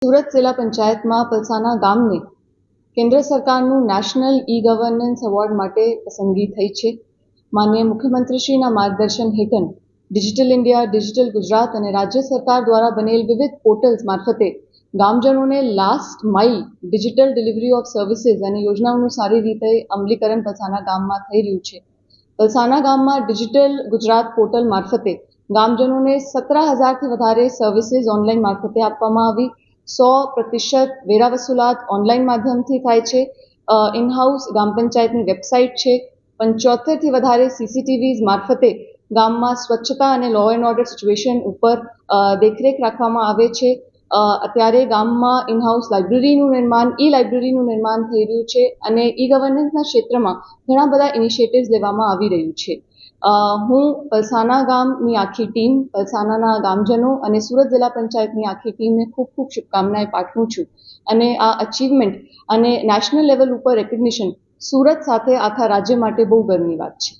સુરત જિલ્લા પંચાયતમાં પલસાના ગામને કેન્દ્ર સરકારનું નેશનલ ઈ ગવર્નન્સ એવોર્ડ માટે પસંદગી થઈ છે. માનનીય મુખ્યમંત્રીશ્રીના માર્ગદર્શન હેઠળ ડિજિટલ ઇન્ડિયા, ડિજિટલ ગુજરાત અને રાજ્ય સરકાર દ્વારા બનેલ વિવિધ પોર્ટલ્સ મારફતે ગામજનોને last mile digital delivery of services અને યોજનાઓનું સારી રીતે અમલીકરણ પલસાના ગામમાં થઈ રહ્યું છે. પલસાના ગામમાં ડિજિટલ ગુજરાત પોર્ટલ મારફતે ગામજનોને 17,000થી વધારે સર્વિસીસ ઓનલાઈન મારફતે આપવામાં આવી. 100% વેરા વસૂલાત ઓનલાઈન માધ્યમથી થાય છે. ઇનહાઉસ ગામ પંચાયતની વેબસાઇટ છે. 75થી વધારે સીસીટીવીઝ મારફતે ગામમાં સ્વચ્છતા અને લો એન્ડ ઓર્ડર સિચ્યુએશન ઉપર દેખરેખ રાખવામાં આવે છે. અત્યારે ગામમાં ઇનહાઉસ લાઇબ્રેરીનું નિર્માણ, ઈ લાઇબ્રેરીનું નિર્માણ થઈ રહ્યું છે અને ઈ ગવર્નન્સના ક્ષેત્રમાં ઘણા બધા ઇનિશિયેટિવ્સ લેવામાં આવી રહ્યું છે. હું પલસાના ગામની આખી ટીમ, પલસાનાના ગામજનો અને સુરત જિલ્લા પંચાયતની આખી ટીમને ખૂબ ખૂબ શુભકામનાએ પાઠવું છું અને આ અચીવમેન્ટ અને નેશનલ લેવલ ઉપર રેકગ્નિશન સુરત સાથે આખા રાજ્ય માટે બહુ ગર્વની વાત છે.